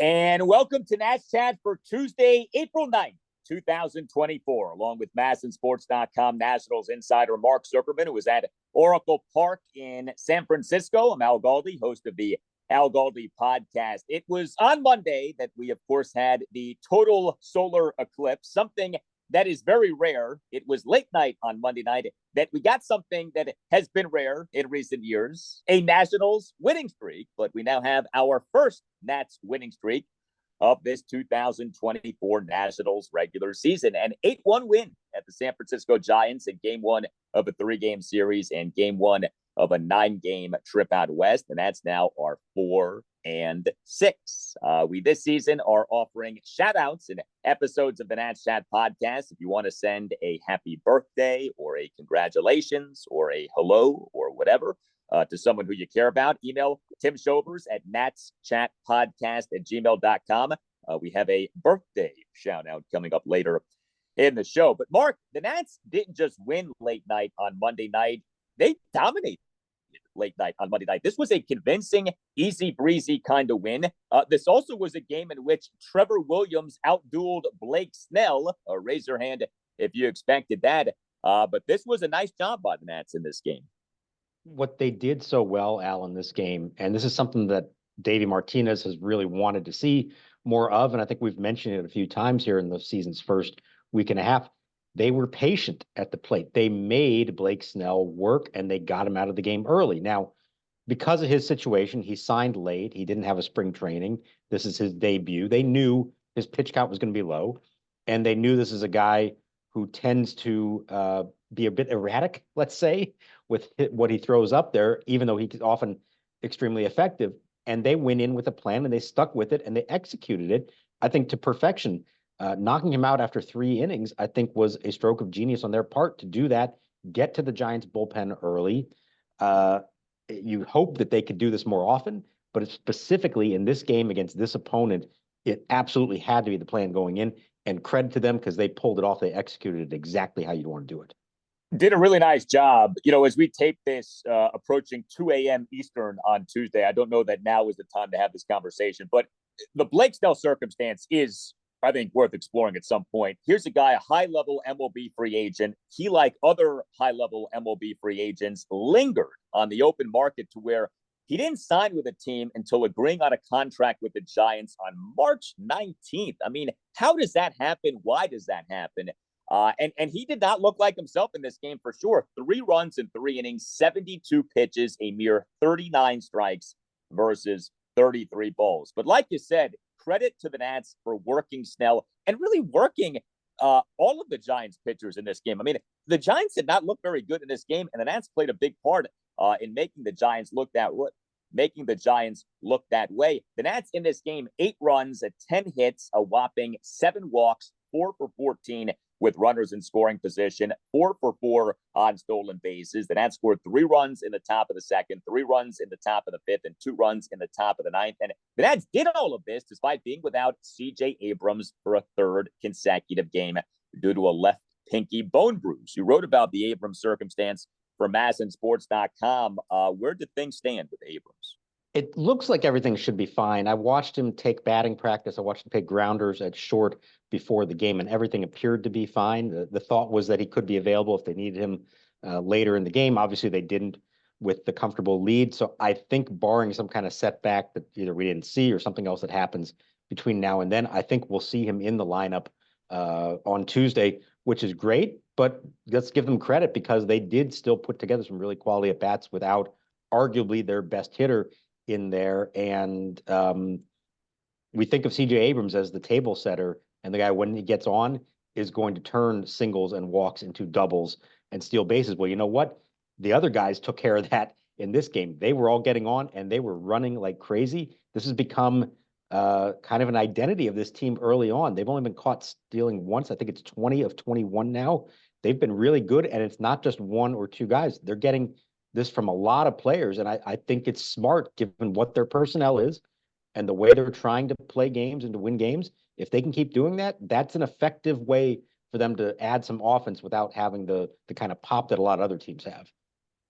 And welcome to Nats Chat for Tuesday, April 9th, 2024, along with MASNsports.com Nationals insider Mark Zuckerman, who was at Oracle Park in San Francisco. I'm Al Galdi, host of the Al Galdi podcast. It was on Monday that we, of course, had the total solar eclipse, something that is very rare. It was late night on Monday night that we got something that has been rare in recent years, a Nationals winning streak, but we now have our first Nats winning streak of this 2024 Nationals regular season. An 8-1 win at the San Francisco Giants in game one of a 3-game series and game one of a 9-game trip out west. And that's now our 4-6. We this season are offering shout outs and episodes of the Nats Chat podcast. If you want to send a happy birthday or a congratulations or a hello or whatever to someone who you care about, email Tim Shovers at natschatpodcast@gmail.com. We have a birthday shout out coming up later in the show. But Mark, the Nats didn't just win late night on Monday night. They dominated late night on Monday night. This was a convincing, easy breezy kind of win. This also was a game in which Trevor Williams outdueled Blake Snell. Raise your hand if you expected that. But this was a nice job by the Nats in this game. What they did so well, Al, in this game, and this is something that Davey Martinez has really wanted to see more of, and I think we've mentioned it a few times here in the season's first week and a half. They were patient at the plate. They made Blake Snell work, and they got him out of the game early. Now, because of his situation, he signed late. He didn't have a spring training. This is his debut. They knew his pitch count was going to be low, and they knew this is a guy who tends to be a bit erratic, let's say, with what he throws up there, even though he's often extremely effective. And they went in with a plan, and they stuck with it, and they executed it, I think, to perfection. Knocking him out after 3 innings, I think, was a stroke of genius on their part to do that, get to the Giants bullpen early. You hope that they could do this more often, but specifically in this game against this opponent, it absolutely had to be the plan going in, and credit to them because they pulled it off. They executed it exactly how you'd want to do it. Did a really nice job. You know, as we tape this approaching 2 a.m. Eastern on Tuesday, I don't know that now is the time to have this conversation, but the Blake Snell circumstance is, I think, worth exploring at some point. Here's a guy, a high-level MLB free agent. He, like other high-level MLB free agents, lingered on the open market to where he didn't sign with a team until agreeing on a contract with the Giants on March 19th. I mean, how does that happen? Why does that happen? And he did not look like himself in this game for sure. 3 runs in 3 innings, 72 pitches, a mere 39 strikes versus 33 balls. But like you said, credit to the Nats for working Snell and really working all of the Giants pitchers in this game. I mean, the Giants did not look very good in this game, and the Nats played a big part in making the Giants look that way. The Nats in this game, 8 runs, 10 hits, a whopping 7 walks, 4 for 14 with runners in scoring position, 4 for 4 on stolen bases. The Nats scored 3 runs in the top of the second, 3 runs in the top of the fifth, and 2 runs in the top of the ninth. And the Nats did all of this despite being without C.J. Abrams for a 3rd consecutive game due to a left pinky bone bruise. You wrote about the Abrams circumstance for MASNsports.com. Where did things stand with Abrams? It looks like everything should be fine. I watched him take batting practice. I watched him take grounders at short before the game, and everything appeared to be fine. The thought was that he could be available if they needed him later in the game. Obviously, they didn't with the comfortable lead. So I think barring some kind of setback that either we didn't see or something else that happens between now and then, I think we'll see him in the lineup on Tuesday, which is great. But let's give them credit because they did still put together some really quality at-bats without arguably their best hitter in there. And we think of C.J. Abrams as the table setter, and the guy, when he gets on, is going to turn singles and walks into doubles and steal bases. Well, you know what? The other guys took care of that in this game. They were all getting on, and they were running like crazy. This has become kind of an identity of this team early on. They've only been caught stealing once. I think it's 20 of 21 now. They've been really good, and it's not just 1 or 2 guys. They're getting this from a lot of players, and I think it's smart given what their personnel is and the way they're trying to play games and to win games. If they can keep doing that, that's an effective way for them to add some offense without having the kind of pop that a lot of other teams have.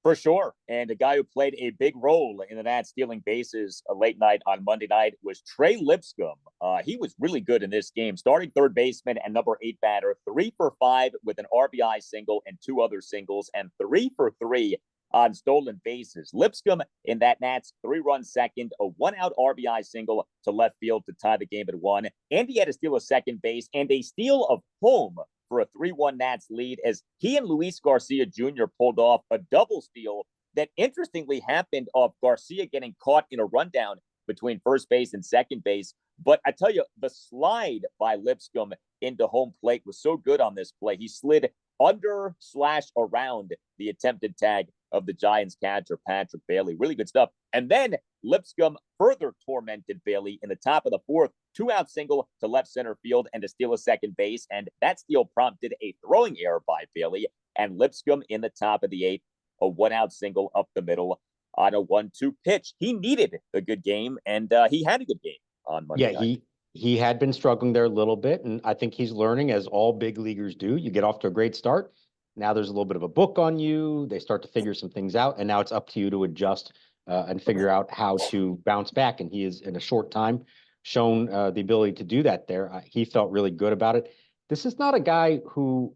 For sure. And a guy who played a big role in the Nats stealing bases a late night on Monday night was Trey Lipscomb. He was really good in this game, starting third baseman and number 8 batter, 3 for 5 with an RBI single and 2 other singles, and 3 for 3 on stolen bases. Lipscomb in that Nats 3-run second, a 1-out RBI single to left field to tie the game at 1. And he had to steal a second base and a steal of home for a 3-1 Nats lead as he and Luis Garcia Jr. pulled off a double steal that interestingly happened off Garcia getting caught in a rundown between first base and second base. But I tell you, the slide by Lipscomb into home plate was so good on this play. He slid under/around the attempted tag of the Giants catcher, Patrick Bailey. Really good stuff. And then Lipscomb further tormented Bailey in the top of the 4th, 2-out single to left center field and to steal a second base. And that steal prompted a throwing error by Bailey. And Lipscomb in the top of the 8th, a 1-out single up the middle on a 1-2 pitch. He needed a good game, and he had a good game on Monday night. He had been struggling there a little bit, and I think he's learning, as all big leaguers do. You get off to a great start. Now there's a little bit of a book on you. They start to figure some things out, and now it's up to you to adjust and figure out how to bounce back. And he is, in a short time, shown the ability to do that there. He felt really good about it. This is not a guy who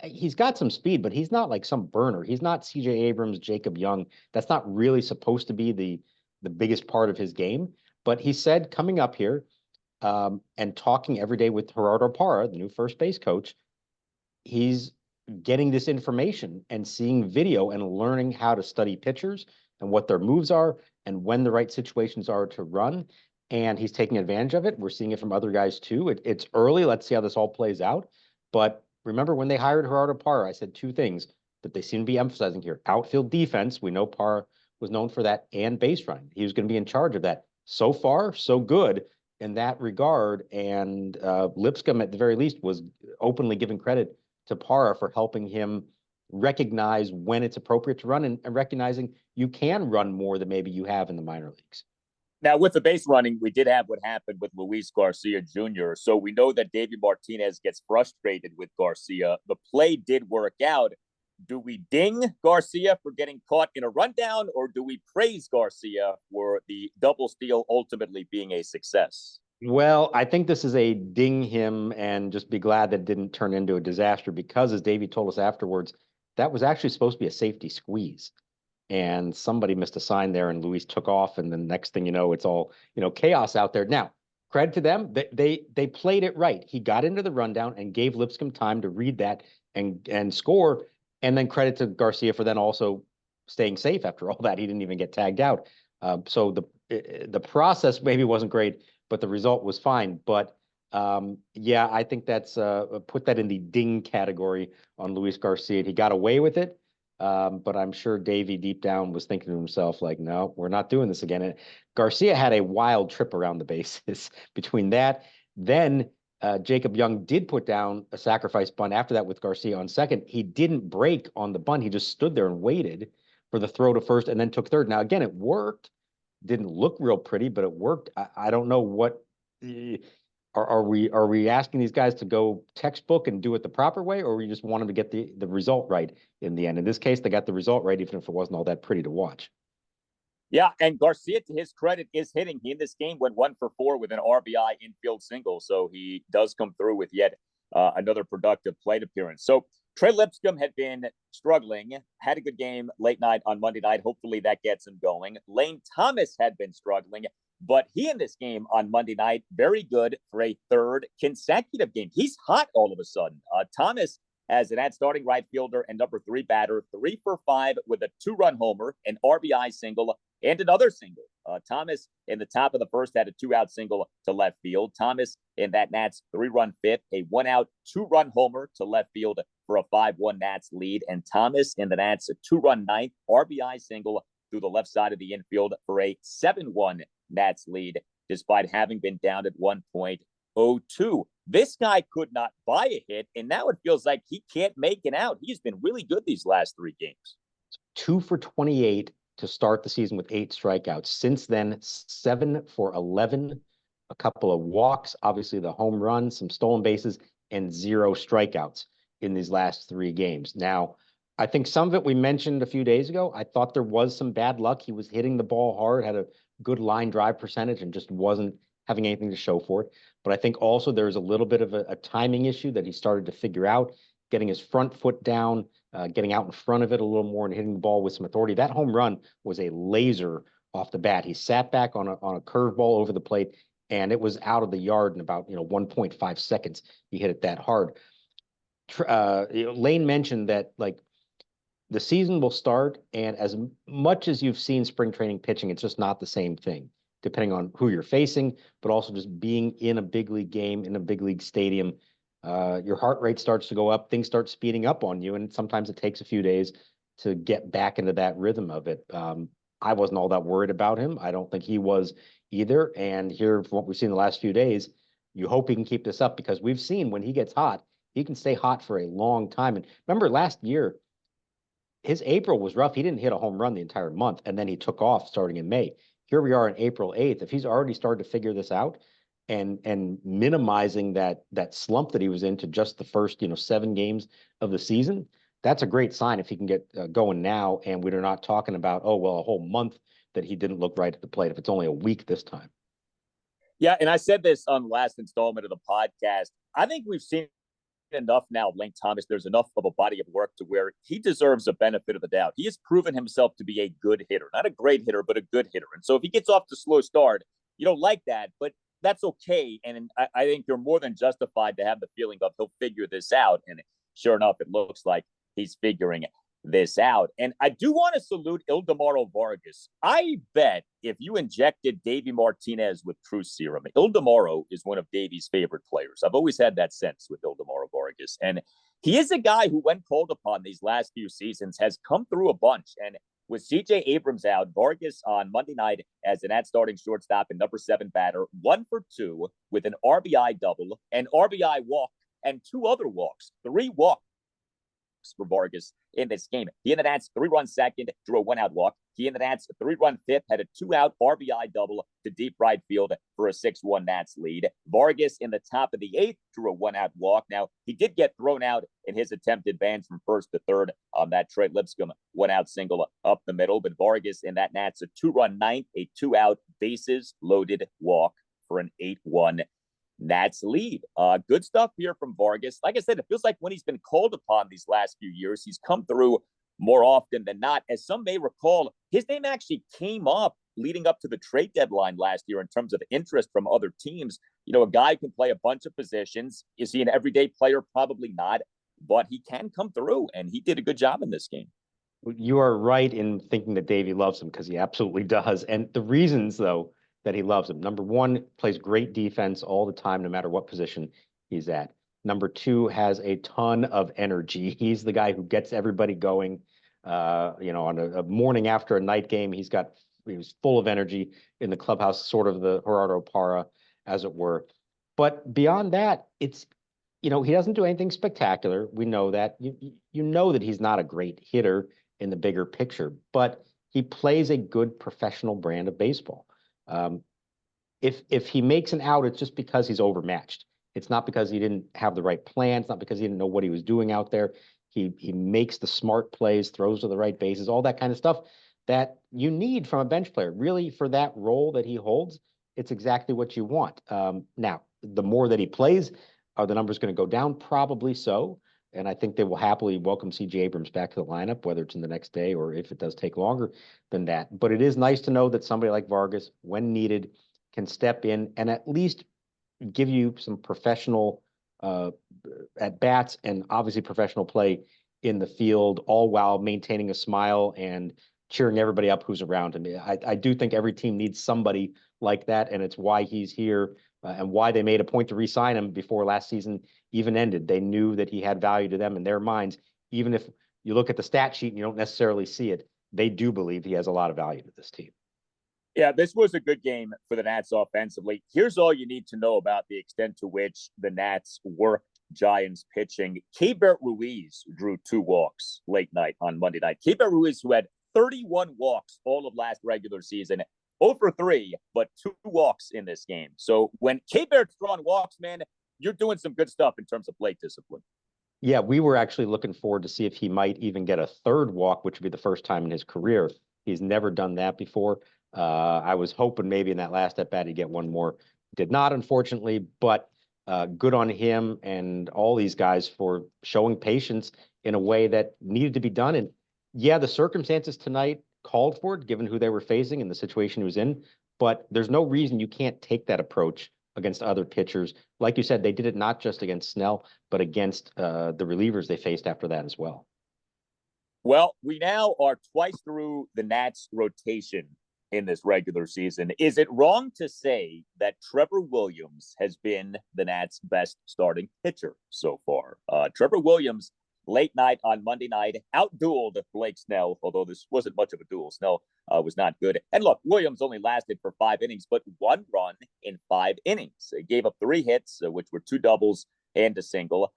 he's got some speed, but he's not like some burner. He's not CJ Abrams, Jacob Young. That's not really supposed to be the biggest part of his game. But he said coming up here and talking every day with Gerardo Parra, the new first base coach, he's getting this information and seeing video and learning how to study pitchers and what their moves are and when the right situations are to run. And he's taking advantage of it. We're seeing it from other guys too. It's early. Let's see how this all plays out. But remember, when they hired Gerardo Parra, I said 2 things that they seem to be emphasizing here. Outfield defense. We know Parra was known for that, and base running. He was going to be in charge of that. So far, so good in that regard. And Lipscomb, at the very least, was openly giving credit to Parra for helping him recognize when it's appropriate to run and recognizing you can run more than maybe you have in the minor leagues. Now, with the base running, we did have what happened with Luis Garcia Jr. So we know that Davey Martinez gets frustrated with Garcia. The play did work out. Do we ding Garcia for getting caught in a rundown, or do we praise Garcia for the double steal ultimately being a success? Well, I think this is a ding him and just be glad that it didn't turn into a disaster, because, as Davey told us afterwards, that was actually supposed to be a safety squeeze. And somebody missed a sign there, and Luis took off. And the next thing you know, it's all, chaos out there. Now, credit to them. They played it right. He got into the rundown and gave Lipscomb time to read that and score. And then credit to Garcia for then also staying safe after all that. He didn't even get tagged out. So the process maybe wasn't great, but the result was fine. But yeah, I think that's put that in the ding category on Luis Garcia. He got away with it. But I'm sure Davey deep down was thinking to himself, like, no, we're not doing this again. And Garcia had a wild trip around the bases between that. Then Jacob Young did put down a sacrifice bunt after that with Garcia on second. He didn't break on the bunt. He just stood there and waited for the throw to first and then took third. Now, again, it worked. Didn't look real pretty, but it worked. I don't know what are we asking these guys to go textbook and do it the proper way, or we just want them to get the result right in the end? In this case, they got the result right, even if it wasn't all that pretty to watch. Yeah, and Garcia, to his credit, is hitting. He in this game went 1 for 4 with an RBI infield single, so he does come through with yet another productive plate appearance. So Trey Lipscomb had been struggling, had a good game late night on Monday night. Hopefully that gets him going. Lane Thomas had been struggling, but he in this game on Monday night, very good for a 3rd consecutive game. He's hot all of a sudden. Thomas, as an starting right fielder and number 3 batter, 3 for 5 with a 2-run homer, an RBI single, and another single. Thomas in the top of the 1st had a 2-out single to left field. Thomas in that Nats 3-run 5th, a 1-out, 2-run homer to left field for a 5-1 Nats lead. And Thomas in the Nats, a 2-run 9th, RBI single through the left side of the infield for a 7-1 Nats lead, despite having been down at 1.02. This guy could not buy a hit, and now it feels like he can't make it out. He's been really good these last 3 games. 2 for 28 to start the season with 8 strikeouts. Since then, 7 for 11, a couple of walks, obviously the home run, some stolen bases, and 0 strikeouts in these last 3 games. Now, I think some of it we mentioned a few days ago. I thought there was some bad luck. He was hitting the ball hard, had a good line drive percentage, and just wasn't having anything to show for it. But I think also there's a little bit of a timing issue that he started to figure out, getting his front foot down, getting out in front of it a little more and hitting the ball with some authority. That home run was a laser off the bat. He sat back on a curveball over the plate, and it was out of the yard in about 1.5 seconds. He hit it that hard. Lane mentioned that like the season will start, and as much as you've seen spring training pitching, it's just not the same thing, depending on who you're facing, but also just being in a big league game, in a big league stadium. Your heart rate starts to go up, things start speeding up on you, and sometimes it takes a few days to get back into that rhythm of it. I wasn't all that worried about him. I don't think he was either. And here, from what we've seen the last few days, you hope he can keep this up, because we've seen when he gets hot, he can stay hot for a long time. And remember last year, his April was rough. He didn't hit a home run the entire month, and then he took off starting in May. Here we are on April 8th. If he's already started to figure this out and minimizing that slump that he was into just the first 7 games of the season, that's a great sign if he can get going now. And we're not talking about, oh well, a whole month that he didn't look right at the plate. If it's only a week this time. Yeah, and I said this on the last installment of the podcast. I think we've seen enough now of Lane Thomas. There's enough of a body of work to where he deserves a benefit of the doubt. He has proven himself to be a good hitter, not a great hitter, but a good hitter. And so if he gets off to a slow start, you don't like that, but that's okay. And I think you're more than justified to have the feeling of he'll figure this out. And sure enough, it looks like he's figuring this out. And I do want to salute Ildemaro Vargas. I bet if you injected Davey Martinez with Truth Serum, Ildemaro is one of Davey's favorite players. I've always had that sense with Ildemaro Vargas. And he is a guy who, when called upon these last few seasons, has come through a bunch. And with CJ Abrams out, Vargas on Monday night as an starting shortstop and number 7 batter, 1 for 2 with an RBI double, an RBI walk, and 2 other walks, 3 walks for Vargas in this game. He in the Nats 3-run second, drew a 1-out walk. He in the Nats 3-run fifth, had a 2-out RBI double to deep right field for a 6-1 Nats lead. Vargas in the top of the 8th drew a 1-out walk. Now, he did get thrown out in his attempted bans from first to third on that Trey Lipscomb 1-out single up the middle. But Vargas in that Nats a 2-run ninth, a 2-out bases loaded walk for an 8-1 Nats lead. Good stuff here from Vargas. Like I said, it feels like when he's been called upon these last few years, he's come through more often than not. As some may recall, his name actually came up leading up to the trade deadline last year in terms of interest from other teams. A guy can play a bunch of positions. Is he an everyday player? Probably not, but he can come through, and he did a good job in this game. You are right in thinking that Davey loves him, because he absolutely does. And the reasons, though, that he loves him: number 1, plays great defense all the time, no matter what position he's at. Number 2, has a ton of energy. He's the guy who gets everybody going. On a morning after a night game, he was full of energy in the clubhouse, sort of the Gerardo Parra, as it were. But beyond that, it's he doesn't do anything spectacular. We know that. You know that he's not a great hitter in the bigger picture, but he plays a good professional brand of baseball. If he makes an out, it's just because he's overmatched. It's not because he didn't have the right plan. It's not because he didn't know what he was doing out there. He makes the smart plays, throws to the right bases, all that kind of stuff that you need from a bench player. Really, for that role that he holds, it's exactly what you want. Now, the more that he plays, are the numbers going to go down? Probably so. And I think they will happily welcome C.J. Abrams back to the lineup, whether it's in the next day or if it does take longer than that. But it is nice to know that somebody like Vargas, when needed, can step in and at least give you some professional at bats and obviously professional play in the field, all while maintaining a smile and cheering everybody up who's around him. I do think every team needs somebody like that, and it's why he's here and why they made a point to re-sign him before last season even ended. They knew that he had value to them in their minds. Even if you look at the stat sheet and you don't necessarily see it, they do believe he has a lot of value to this team. Yeah, this was a good game for the Nats offensively. Here's all you need to know about the extent to which the Nats worked Giants pitching. Keibert Ruiz drew 2 walks late night on Monday night. Keibert Ruiz, who had 31 walks all of last regular season, 0 for 3, but 2 walks in this game. So when Keibert's throwing walks, man, you're doing some good stuff in terms of plate discipline. Yeah, we were actually looking forward to see if he might even get a third walk, which would be the first time in his career. He's never done that before. I was hoping maybe in that last at bat he'd get one more. Did not, unfortunately, but good on him and all these guys for showing patience in a way that needed to be done. And yeah, the circumstances tonight called for it, given who they were facing and the situation he was in. But there's no reason you can't take that approach against other pitchers. Like you said, they did it not just against Snell, but against the relievers they faced after that as well. Well, we now are twice through the Nats rotation in this regular season. Is it wrong to say that Trevor Williams has been the Nats' best starting pitcher so far? Trevor Williams, late night on Monday night, outdueled Blake Snell, although this wasn't much of a duel. Snell was not good. And look, Williams only lasted for 5 innings, but 1 run in 5 innings. He gave up 3 hits, which were 2 doubles and a single.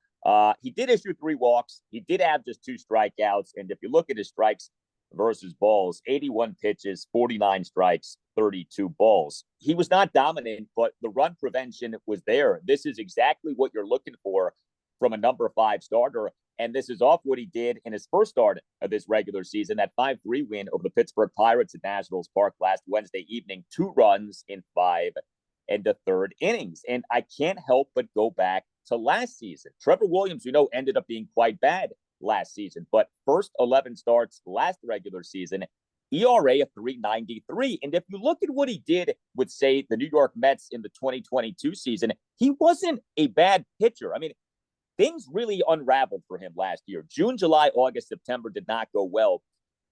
He did issue 3 walks. He did have just 2 strikeouts. And if you look at his strikes versus balls, 81 pitches, 49 strikes, 32 balls. He was not dominant, but the run prevention was there. This is exactly what you're looking for from a number 5 starter. And this is off what he did in his first start of this regular season, that 5-3 win over the Pittsburgh Pirates at Nationals Park last Wednesday evening, 2 runs in 5 1/3 innings. And I can't help but go back to last season. Trevor Williams, we know, ended up being quite bad last season, but first 11 starts last regular season, ERA of 3.93. And if you look at what he did with, say, the New York Mets in the 2022 season, he wasn't a bad pitcher. I mean, things really unraveled for him last year. June, July, August, September did not go well.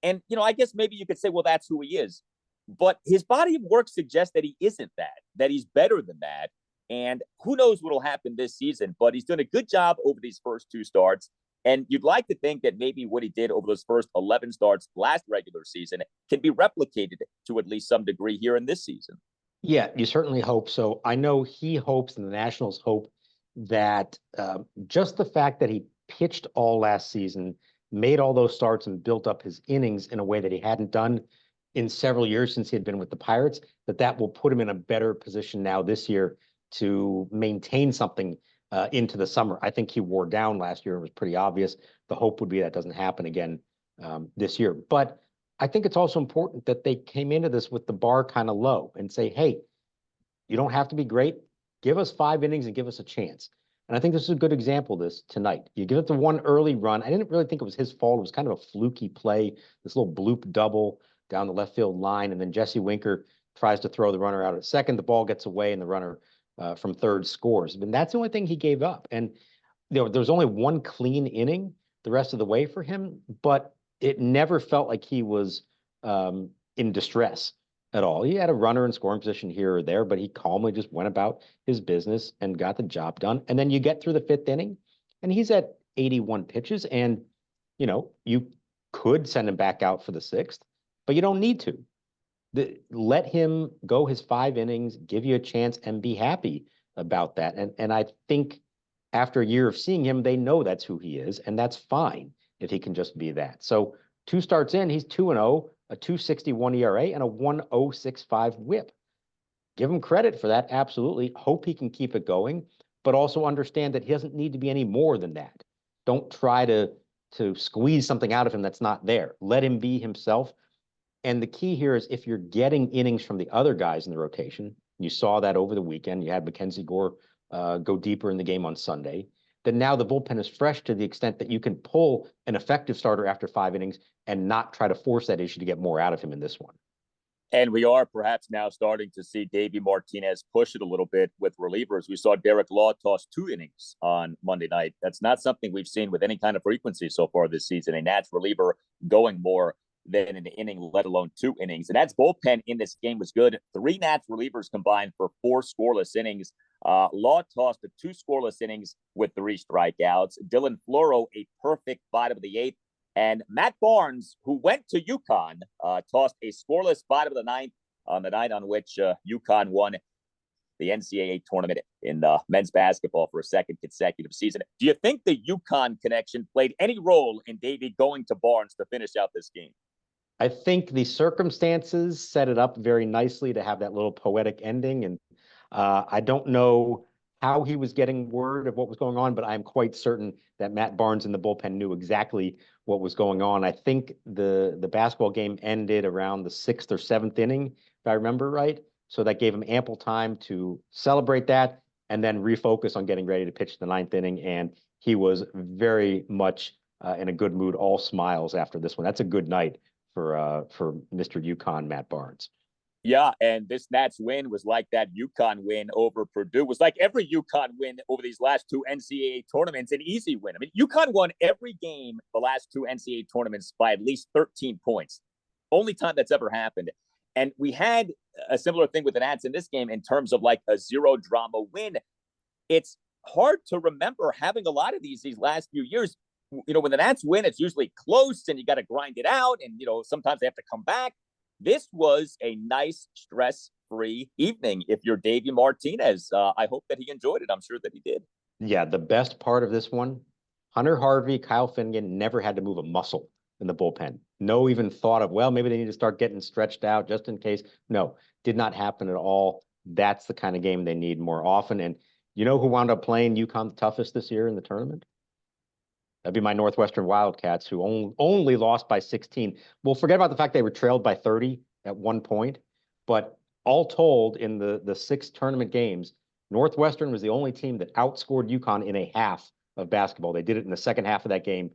And, I guess maybe you could say, well, that's who he is. But his body of work suggests that he isn't that he's better than that. And who knows what will happen this season, but he's done a good job over these first 2 starts. And you'd like to think that maybe what he did over those first 11 starts last regular season can be replicated to at least some degree here in this season. Yeah, you certainly hope so. I know he hopes and the Nationals hope that just the fact that he pitched all last season, made all those starts and built up his innings in a way that he hadn't done in several years since he had been with the Pirates, that will put him in a better position now this year to maintain something into the summer. I think he wore down last year. It was pretty obvious. The hope would be that doesn't happen again this year. But I think it's also important that they came into this with the bar kind of low and say, hey, you don't have to be great. Give us 5 innings and give us a chance. And I think this is a good example of this tonight. You give it the one early run. I didn't really think it was his fault. It was kind of a fluky play, this little bloop double down the left field line. And then Jesse Winker tries to throw the runner out at second. The ball gets away and the runner from third scores. But that's the only thing he gave up. And there was only one clean inning the rest of the way for him, but it never felt like he was in distress at all. He had a runner in scoring position here or there, but he calmly just went about his business and got the job done. And then you get through the 5th inning and he's at 81 pitches and, you could send him back out for the 6th, but you don't need to. Let him go his 5 innings, give you a chance and be happy about that. And I think after a year of seeing him, they know that's who he is, and that's fine if he can just be that. So 2 starts in, he's 2-0, a 2.61 ERA, and a 1.065 WHIP. Give him credit for that, absolutely. Hope he can keep it going, but also understand that he doesn't need to be any more than that. Don't try to squeeze something out of him that's not there. Let him be himself. And the key here is if you're getting innings from the other guys in the rotation, you saw that over the weekend. You had Mackenzie Gore go deeper in the game on Sunday. Then now the bullpen is fresh to the extent that you can pull an effective starter after 5 innings and not try to force that issue to get more out of him in this one. And we are perhaps now starting to see Davey Martinez push it a little bit with relievers. We saw Derek Law toss 2 innings on Monday night. That's not something we've seen with any kind of frequency so far this season. A Nats reliever going more than an inning, let alone 2 innings. And Nats bullpen in this game was good. 3 Nats relievers combined for 4 scoreless innings. Law tossed 2 scoreless innings with 3 strikeouts. Dylan Floro, a perfect bottom of the 8th. And Matt Barnes, who went to UConn, tossed a scoreless bottom of the 9th on the night on which UConn won the NCAA tournament in men's basketball for a 2nd consecutive season. Do you think the UConn connection played any role in Davey going to Barnes to finish out this game? I think the circumstances set it up very nicely to have that little poetic ending. And I don't know how he was getting word of what was going on, but I'm quite certain that Matt Barnes in the bullpen knew exactly what was going on. I think the basketball game ended around the 6th or 7th inning, if I remember right. So that gave him ample time to celebrate that and then refocus on getting ready to pitch the 9th inning. And he was very much in a good mood, all smiles after this one. That's a good night for Mr. UConn, Matt Barnes. Yeah, and this Nats win was like that UConn win over Purdue. It was like every UConn win over these last two NCAA tournaments, an easy win. I mean, UConn won every game the last two NCAA tournaments by at least 13 points. Only time that's ever happened. And we had a similar thing with the Nats in this game in terms of like a zero drama win. It's hard to remember having a lot of these last few years. You know, when the Nats win, it's usually close and you got to grind it out. And, you know, sometimes they have to come back. This was a nice, stress-free evening. If you're Davey Martinez, I hope that he enjoyed it. I'm sure that he did. Yeah, the best part of this one, Hunter Harvey, Kyle Finnegan never had to move a muscle in the bullpen. No even thought of, well, maybe they need to start getting stretched out just in case. No, did not happen at all. That's the kind of game they need more often. And you know who wound up playing UConn the toughest this year in the tournament? That'd be my Northwestern Wildcats, who only lost by 16. Well, forget about the fact they were trailed by 30 at one point, but all told, in the 6 tournament games, Northwestern was the only team that outscored UConn in a half of basketball. They did it in the second half of that game,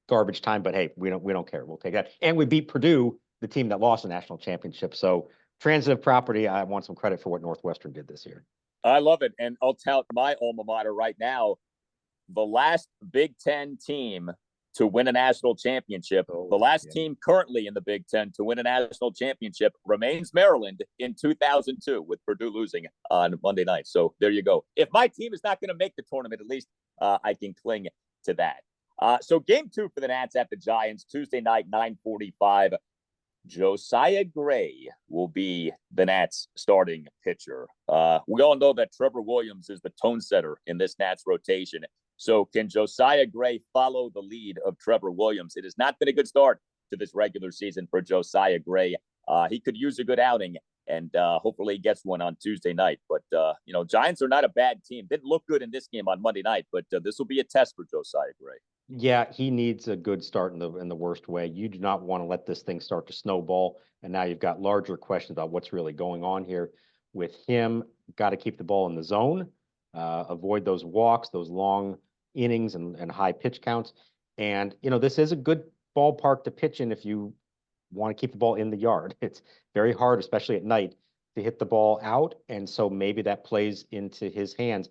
garbage time. But hey, we don't care. We'll take that, and we beat Purdue, the team that lost the national championship. So transitive property. I want some credit for what Northwestern did this year. I love it, and I'll tout my alma mater right now. The last Big Ten team to win a national championship, the last team currently in the Big Ten to win a national championship remains Maryland in 2002, with Purdue losing on Monday night. So there you go. If my team is not going to make the tournament, at least I can cling to that. So game 2 for the Nats at the Giants, Tuesday night, 9:45. Josiah Gray will be the Nats starting pitcher. We all know that Trevor Williams is the tone setter in this Nats rotation. So can Josiah Gray follow the lead of Trevor Williams? It has not been a good start to this regular season for Josiah Gray. He could use a good outing, and hopefully he gets one on Tuesday night. But, you know, Giants are not a bad team. Didn't look good in this game on Monday night, but this will be a test for Josiah Gray. Yeah, he needs a good start in the worst way. You do not want to let this thing start to snowball, and now you've got larger questions about what's really going on here with him. Got to keep the ball in the zone, avoid those walks, those long innings and high pitch counts. And, you know, this is a good ballpark to pitch in if you want to keep the ball in the yard. It's very hard, especially at night, to hit the ball out. And so maybe that plays into his hands.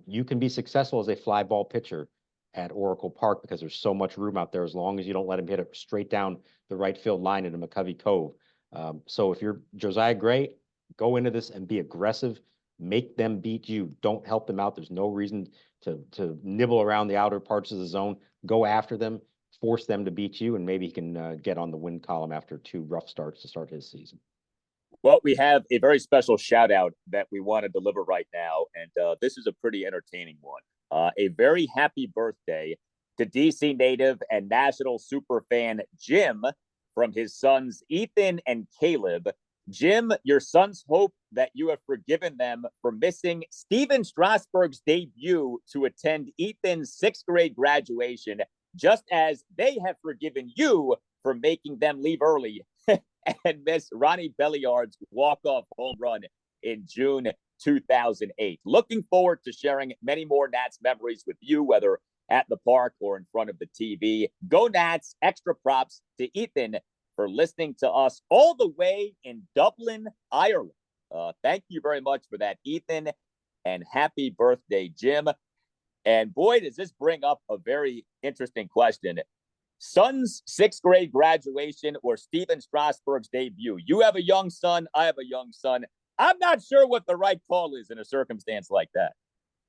You can be successful as a fly ball pitcher at Oracle Park because there's so much room out there, as long as you don't let him hit it straight down the right field line into McCovey Cove. So if you're Josiah Gray, go into this and be aggressive. Make them beat you. Don't help them out. There's no reason to nibble around the outer parts of the zone. Go after them, force them to beat you, and maybe he can get on the win column after 2 rough starts to start his season. Well, we have a very special shout out that we want to deliver right now, and this is a pretty entertaining one. A very happy birthday to DC native and national superfan Jim from his sons Ethan and Caleb. Jim, your sons hope that you have forgiven them for missing Steven Strasburg's debut to attend Ethan's 6th grade graduation, just as they have forgiven you for making them leave early and miss Ronnie Belliard's walk-off home run in June 2008. Looking forward to sharing many more Nats memories with you, whether at the park or in front of the TV. Go Nats! Extra props to Ethan for listening to us all the way in Dublin, Ireland. Thank you very much for that, Ethan, and happy birthday, Jim. And boy, does this bring up a very interesting question. Son's 6th grade graduation or Steven Strasburg's debut? You have a young son. I have a young son. I'm not sure what the right call is in a circumstance like that.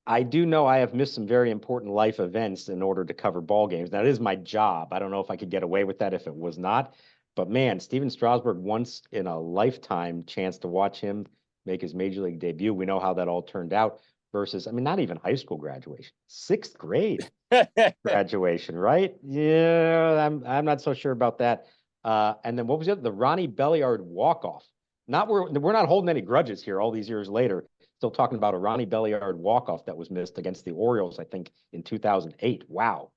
I do know I have missed some very important life events in order to cover ball games. That is my job. I don't know if I could get away with that if it was not. But man, Steven Strasburg, once in a lifetime chance to watch him make his major league debut. We know how that all turned out versus, I mean, not even high school graduation, 6th grade graduation, right? Yeah, I'm not so sure about that. And then what was it? The Ronnie Belliard walk-off. We're not holding any grudges here all these years later. It's still talking about a Ronnie Belliard walk-off that was missed against the Orioles, I think, in 2008. Wow.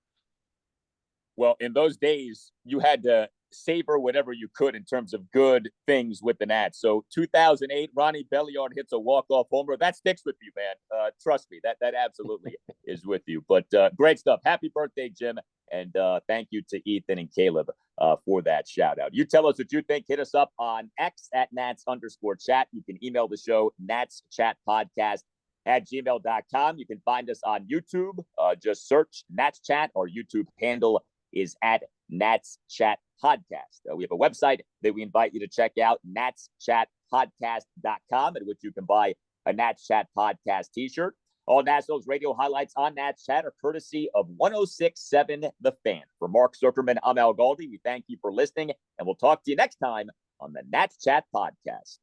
Well, in those days, you had to savor whatever you could in terms of good things with the Nats. So 2008, Ronnie Belliard hits a walk-off homer. That sticks with you, man. Trust me, that absolutely is with you. But great stuff. Happy birthday, Jim. And thank you to Ethan and Caleb for that shout out. You tell us what you think. Hit us up on X at Nats_chat. You can email the show, natschatpodcast@gmail.com. You can find us on YouTube. Just search Nats Chat. Our YouTube handle is at Nats Chat Podcast. We have a website that we invite you to check out, natschatpodcast.com, at which you can buy a Nats Chat Podcast t-shirt. All Nationals radio highlights on Nats Chat are courtesy of 106.7 The Fan. For Mark Zuckerman, I'm Al Galdi. We thank you for listening, and we'll talk to you next time on the Nats Chat Podcast.